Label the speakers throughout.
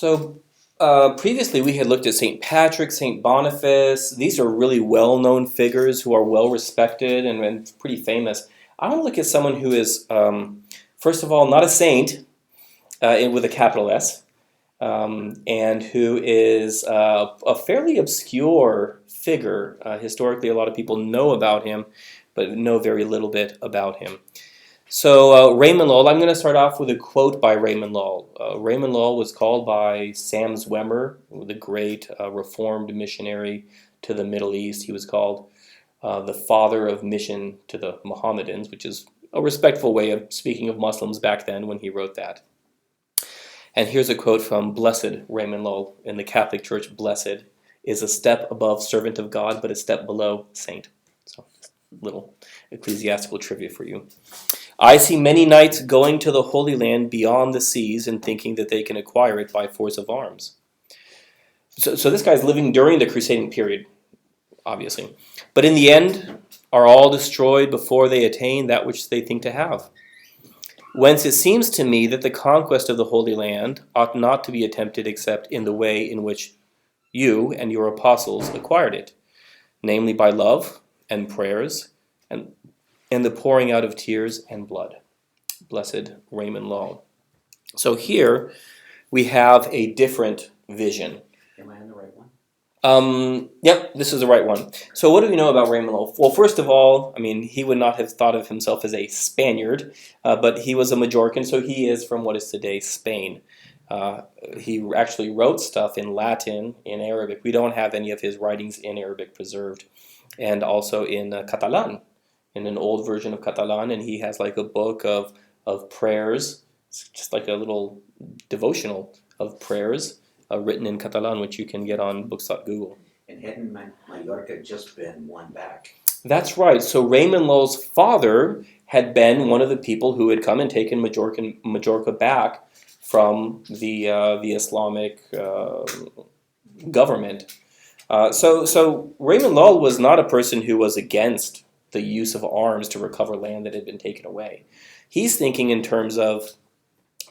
Speaker 1: So previously we had looked at St. Patrick, St. Boniface. These are really well-known figures who are well-respected and pretty famous. I want to look at someone who is, first of all, not a saint with a capital S, and who is a fairly obscure figure. Historically, a lot of people know about him, but know very little bit about him. So Raymond Llull, I'm going to start off with a quote by Raymond Llull. Raymond Llull was called by Sam Zwemmer, the great Reformed missionary to the Middle East. He was called the father of mission to the Mohammedans, which is a respectful way of speaking of Muslims back then when he wrote that. And here's a quote from Blessed Ramon Llull. In the Catholic Church, blessed is a step above servant of God, but a step below saint. So, little ecclesiastical trivia for you. I see many knights going to the Holy Land beyond the seas and thinking that they can acquire it by force of arms. So this guy's living during the crusading period, obviously. But in the end, are all destroyed before they attain that which they think to have. Whence it seems to me that the conquest of the Holy Land ought not to be attempted except in the way in which you and your apostles acquired it, namely by love and prayers and the pouring out of tears and blood. Blessed Raymond Llull. So here we have a different vision.
Speaker 2: Am I on the right one?
Speaker 1: Yep, this is the right one. So what do we know about Raymond Llull? Well, first of all, I mean, he would not have thought of himself as a Spaniard, but he was a Majorcan, so he is from what is today Spain. He actually wrote stuff in Latin, in Arabic. We don't have any of his writings in Arabic preserved. And also in Catalan, in an old version of Catalan, and he has like a book of prayers. It's just like a little devotional of prayers written in Catalan, which you can get on books.google.
Speaker 2: And hadn't Mallorca just been won back?
Speaker 1: That's right. So Raymond Lull's father had been one of the people who had come and taken Majorca back from the Islamic government. So Raymond Llull was not a person who was against the use of arms to recover land that had been taken away. He's thinking in terms of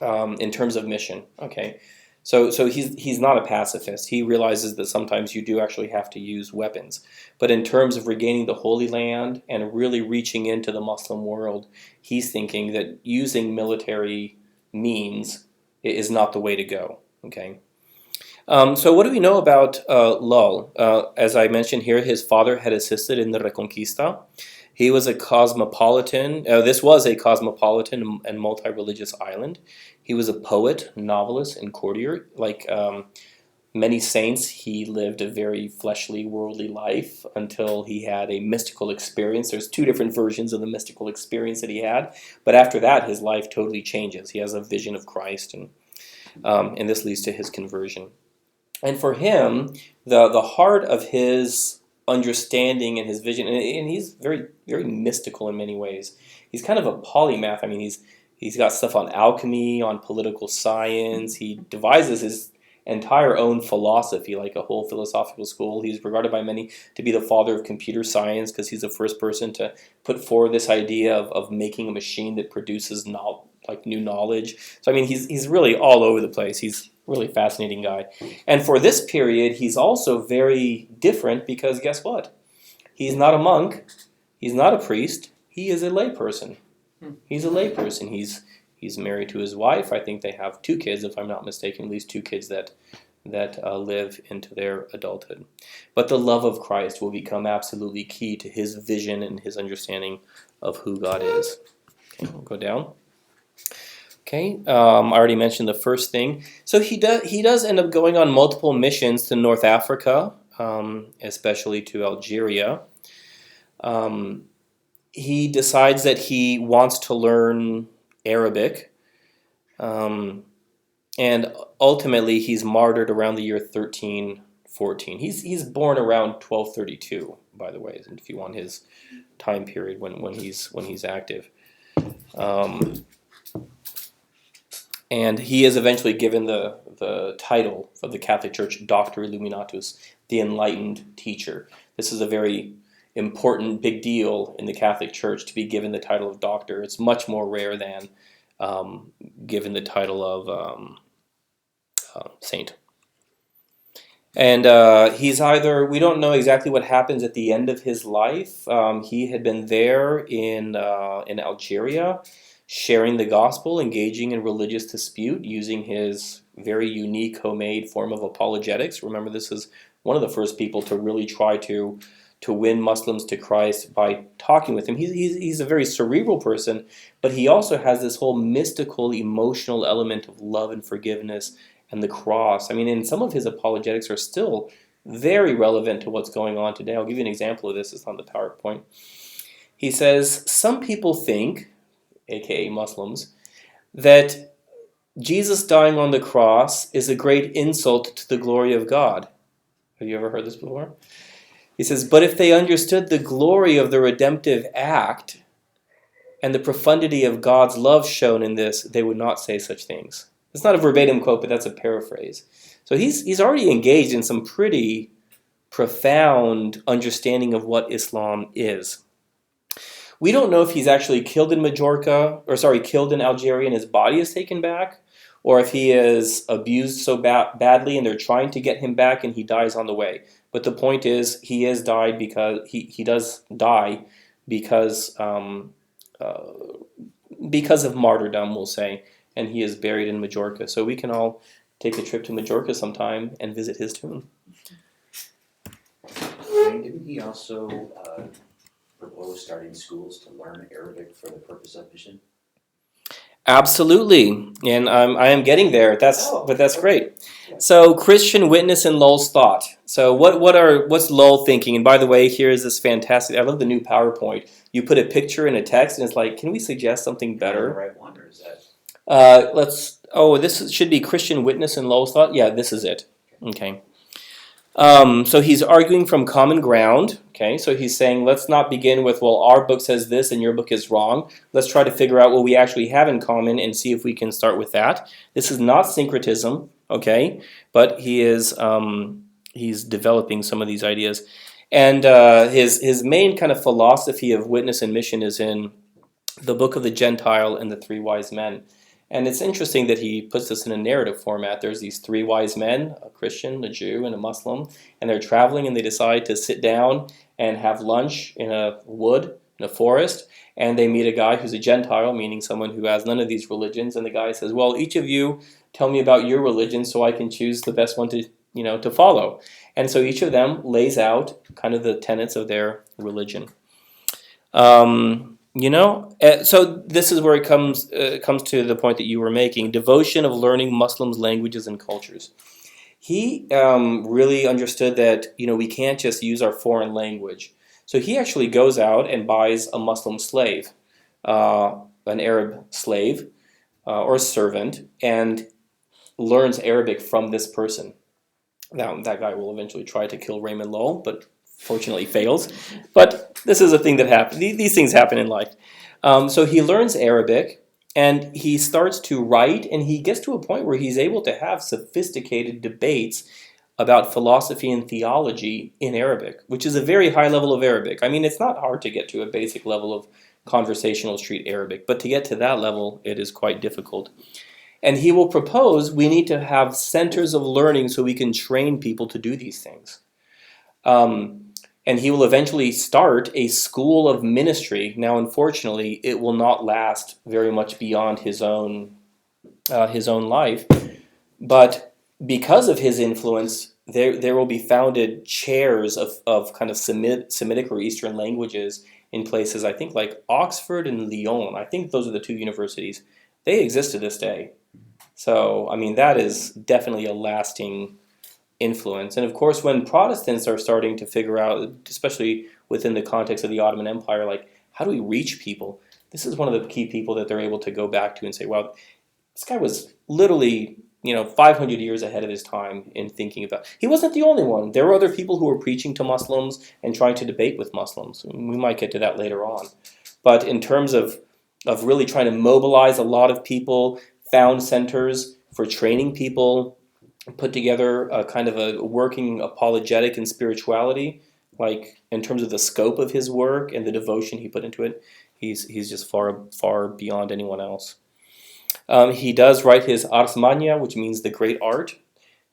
Speaker 1: mission. Okay, so he's not a pacifist. He realizes that sometimes you do actually have to use weapons, but in terms of regaining the Holy Land and really reaching into the Muslim world, he's thinking that using military means is not the way to go. Okay. So what do we know about Llull? As I mentioned here, his father had assisted in the Reconquista. He was a cosmopolitan. This was a cosmopolitan and multi-religious island. He was a poet, novelist, and courtier. Like many saints, he lived a very fleshly, worldly life until he had a mystical experience. There's two different versions of the mystical experience that he had. But after that, his life totally changes. He has a vision of Christ, and this leads to his conversion. And for him, the heart of his understanding and his vision, and he's very, very mystical in many ways. He's kind of a polymath. I mean, he's got stuff on alchemy, on political science. He devises his entire own philosophy, like a whole philosophical school. He's regarded by many to be the father of computer science because he's the first person to put forward this idea of making a machine that produces new knowledge. So I mean, he's really all over the place. He's really fascinating guy. And for this period, he's also very different because guess what? He's not a monk. He's not a priest. He is a layperson. He's a layperson. He's married to his wife. I think they have 2 kids, if I'm not mistaken, at least 2 kids that live into their adulthood. But the love of Christ will become absolutely key to his vision and his understanding of who God is. Okay, we'll go down. Okay, I already mentioned the first thing. So he does end up going on multiple missions to North Africa, especially to Algeria. He decides that he wants to learn Arabic, and ultimately he's martyred around the year 1314. He's born around 1232, by the way, if you want his time period when he's active. And he is eventually given the title of the Catholic Church, Doctor Illuminatus, the enlightened teacher. This is a very important, big deal in the Catholic Church to be given the title of doctor. It's much more rare than given the title of saint. And he's either, we don't know exactly what happens at the end of his life. He had been there in Algeria, sharing the gospel, engaging in religious dispute, using his very unique homemade form of apologetics. Remember, this is one of the first people to really try to win Muslims to Christ by talking with him. He's a very cerebral person, but he also has this whole mystical, emotional element of love and forgiveness and the cross. I mean, and some of his apologetics are still very relevant to what's going on today. I'll give you an example of this. It's on the PowerPoint. He says, some people think, aka Muslims, that Jesus dying on the cross is a great insult to the glory of God. Have you ever heard this before? He says, but if they understood the glory of the redemptive act and the profundity of God's love shown in this, they would not say such things. It's not a verbatim quote, but that's a paraphrase. So he's already engaged in some pretty profound understanding of what Islam is. We don't know if he's actually killed in killed in Algeria and his body is taken back, or if he is abused so badly and they're trying to get him back and he dies on the way. But the point is, he has died because he does die because of martyrdom, we'll say, and he is buried in Majorca. So we can all take a trip to Majorca sometime and visit his tomb.
Speaker 2: Didn't he also propose starting schools to learn Arabic for the purpose of mission?
Speaker 1: Absolutely, and I am getting there. But that's great. So Christian witness and Lull's thought. So what's Lull thinking? And by the way, here is this fantastic. I love the new PowerPoint. You put a picture in a text, and it's like, can we suggest something better?
Speaker 2: The right one, or is that?
Speaker 1: This should be Christian witness and Lull's thought. Yeah, this is it. Okay. So he's arguing from common ground. Okay, so he's saying, let's not begin with, well, our book says this and your book is wrong. Let's try to figure out what we actually have in common and see if we can start with that. This is not syncretism, okay, but he's developing some of these ideas. And his main kind of philosophy of witness and mission is in the Book of the Gentile and the Three Wise Men. And it's interesting that he puts this in a narrative format. There's these three wise men, a Christian, a Jew, and a Muslim, and they're traveling and they decide to sit down and have lunch in a wood, in a forest, and they meet a guy who's a Gentile, meaning someone who has none of these religions, and the guy says, well, each of you tell me about your religion so I can choose the best one to follow. And so each of them lays out kind of the tenets of their religion. So this is where it comes to the point that you were making, devotion of learning Muslims' languages and cultures. He really understood that, we can't just use our foreign language. So he actually goes out and buys a Muslim slave, an Arab slave or servant, and learns Arabic from this person. Now, that guy will eventually try to kill Raymond Lully, but fortunately fails. But this is a thing that happens. These things happen in life. So he learns Arabic, and he starts to write, and he gets to a point where he's able to have sophisticated debates about philosophy and theology in Arabic, which is a very high level of Arabic. I mean, it's not hard to get to a basic level of conversational street Arabic, but to get to that level, it is quite difficult. And he will propose we need to have centers of learning so we can train people to do these things. And he will eventually start a school of ministry. Now, unfortunately, it will not last very much beyond his own life. But because of his influence, there will be founded chairs of kind of Semitic or Eastern languages in places, I think, like Oxford and Lyon. I think those are the two universities. They exist to this day. So, I mean, that is definitely a lasting influence. And of course, when Protestants are starting to figure out, especially within the context of the Ottoman Empire, like, how do we reach people? This is one of the key people that they're able to go back to and say, well, this guy was literally, 500 years ahead of his time in thinking about. He wasn't the only one. There were other people who were preaching to Muslims and trying to debate with Muslims. We might get to that later on. But in terms of really trying to mobilize a lot of people, found centers for training people, put together a kind of a working apologetic and spirituality, like in terms of the scope of his work and the devotion he put into it, he's just far beyond anyone else. He does write his Ars Magna, which means the great art,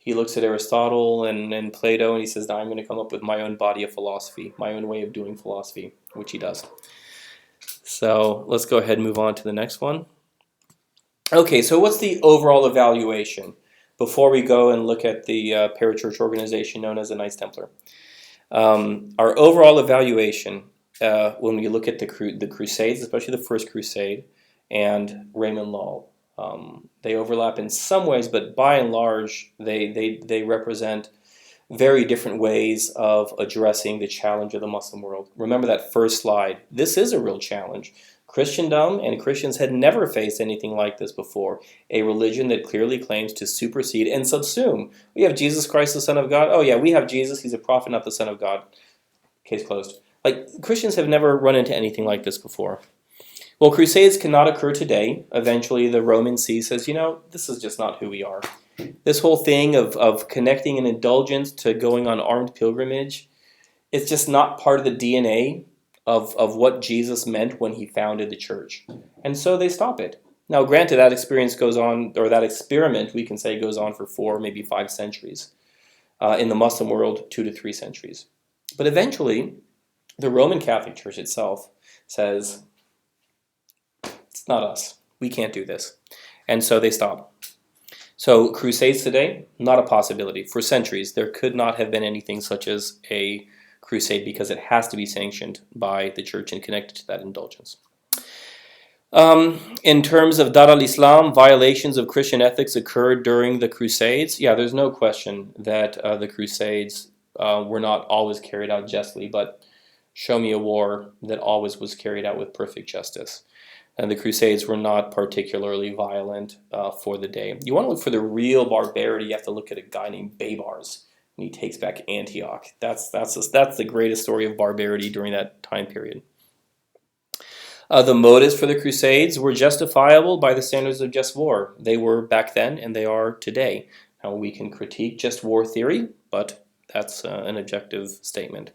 Speaker 1: He looks at Aristotle and Plato, and he says, now I'm going to come up with my own body of philosophy, my own way of doing philosophy, which he does. So let's go ahead and move on to the next one. Okay, so what's the overall evaluation before we go and look at the parachurch organization known as the Knights Templar? Our overall evaluation, when we look at the Crusades, especially the First Crusade, and Raymond Lully, they overlap in some ways, but by and large, they represent very different ways of addressing the challenge of the Muslim world. Remember that first slide. This is a real challenge. Christendom and Christians had never faced anything like this before. A religion that clearly claims to supersede and subsume. We have Jesus Christ, the Son of God. Oh yeah, we have Jesus. He's a prophet, not the Son of God. Case closed. Like, Christians have never run into anything like this before. Well, crusades cannot occur today. Eventually, the Roman See says, this is just not who we are. This whole thing of connecting an indulgence to going on armed pilgrimage, it's just not part of the DNA of what Jesus meant when he founded the church. And so they stop it. Now, granted, that experience goes on, or that experiment, we can say, goes on for 4, maybe 5 centuries. In the Muslim world, 2 to 3 centuries. But eventually, the Roman Catholic Church itself says, it's not us. We can't do this. And so they stop. So crusades today, not a possibility. For centuries, there could not have been anything such as a crusade because it has to be sanctioned by the church and connected to that indulgence. In terms of Dar al-Islam, violations of Christian ethics occurred during the Crusades. Yeah, there's no question that the Crusades were not always carried out justly, but show me a war that always was carried out with perfect justice. And the Crusades were not particularly violent for the day. You want to look for the real barbarity, you have to look at a guy named Baybars, and he takes back Antioch. That's the greatest story of barbarity during that time period. The motives for the Crusades were justifiable by the standards of just war. They were back then, and they are today. Now, we can critique just war theory, but that's an objective statement.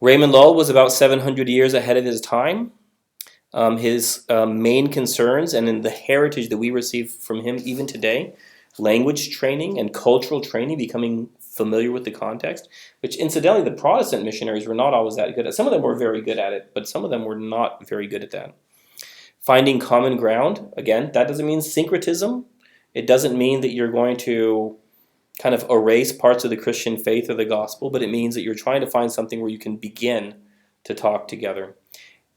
Speaker 1: Raymond Lully was about 700 years ahead of his time. His main concerns, and in the heritage that we receive from him even today, language training and cultural training, becoming familiar with the context, which incidentally the Protestant missionaries were not always that good at. Some of them were very good at it, but some of them were not very good at that. Finding common ground, again, that doesn't mean syncretism. It doesn't mean that you're going to kind of erase parts of the Christian faith or the gospel, but it means that you're trying to find something where you can begin to talk together.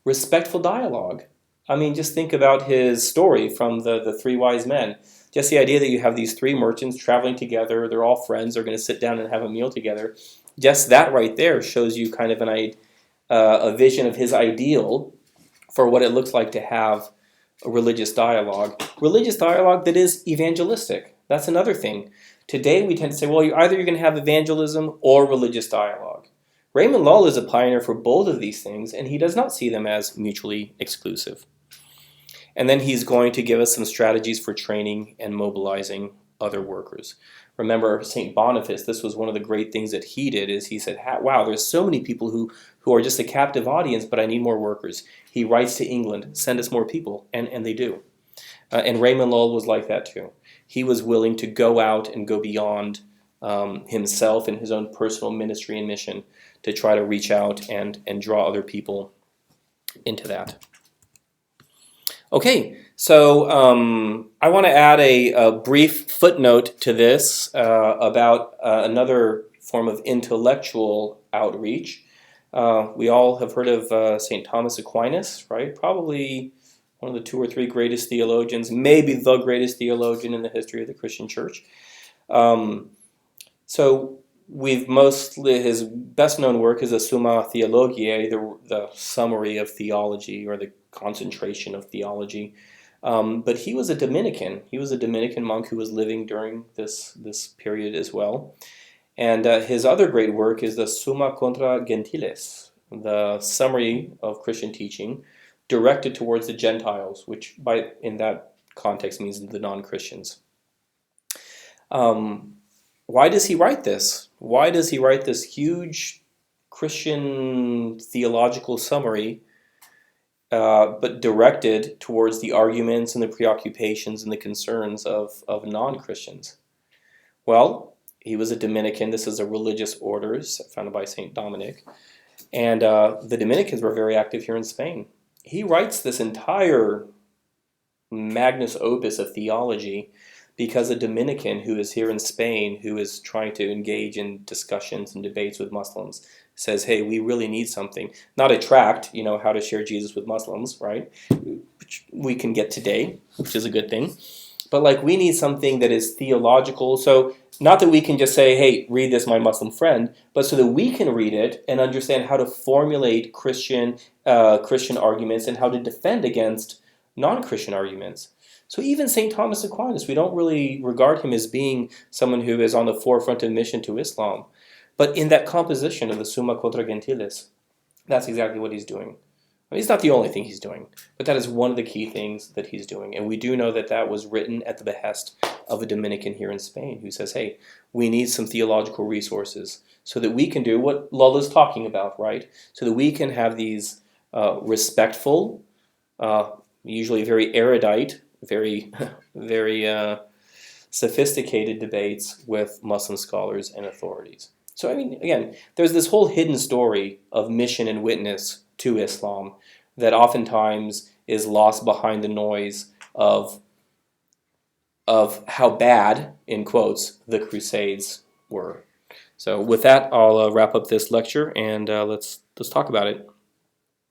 Speaker 1: Respectful dialogue. I mean, just think about his story from the 3 wise men. Just the idea that you have these 3 merchants traveling together, they're all friends, they're going to sit down and have a meal together. Just that right there shows you kind of a vision of his ideal for what it looks like to have a religious dialogue. Religious dialogue that is evangelistic. That's another thing. Today we tend to say, well, either you're going to have evangelism or religious dialogue. Raymond Lully is a pioneer for both of these things, and he does not see them as mutually exclusive. And then he's going to give us some strategies for training and mobilizing other workers. Remember, St. Boniface, this was one of the great things that he did, is he said, wow, there's so many people who are just a captive audience, but I need more workers. He writes to England, send us more people, and they do. And Raymond Lully was like that too. He was willing to go out and go beyond himself and his own personal ministry and mission to try to reach out and draw other people into that. Okay, so I want to add a brief footnote to this about another form of intellectual outreach. We all have heard of St. Thomas Aquinas, right? Probably one of the 2 or 3 greatest theologians, maybe the greatest theologian in the history of the Christian church. So his best known work is the Summa Theologiae, the summary of theology or the concentration of theology. But he was a Dominican. He was a Dominican monk who was living during this period as well. And his other great work is the Summa Contra Gentiles, the summary of Christian teaching directed towards the Gentiles, which in that context means the non-Christians. Why does he write this? Why does he write this huge Christian theological summary, but directed towards the arguments and the preoccupations and the concerns of non-Christians? Well, he was a Dominican. This is a religious order founded by Saint Dominic. And the Dominicans were very active here in Spain. He writes this entire magnus opus of theology because a Dominican who is here in Spain, who is trying to engage in discussions and debates with Muslims, says, hey, we really need something. Not a tract, how to share Jesus with Muslims, right? Which we can get today, which is a good thing. But we need something that is theological. So not that we can just say, hey, read this, my Muslim friend, but so that we can read it and understand how to formulate Christian arguments and how to defend against non-Christian arguments. So even St. Thomas Aquinas, we don't really regard him as being someone who is on the forefront of mission to Islam. But in that composition of the Summa Contra Gentiles, that's exactly what he's doing. It's not the only thing he's doing, but that is one of the key things that he's doing. And we do know that that was written at the behest of a Dominican here in Spain who says, hey, we need some theological resources so that we can do what Lull is talking about, right? So that we can have these respectful, usually very erudite, very, very sophisticated debates with Muslim scholars and authorities. So, again, there's this whole hidden story of mission and witness to Islam that oftentimes is lost behind the noise of how bad, in quotes, the Crusades were. So with that, I'll wrap up this lecture and let's talk about it.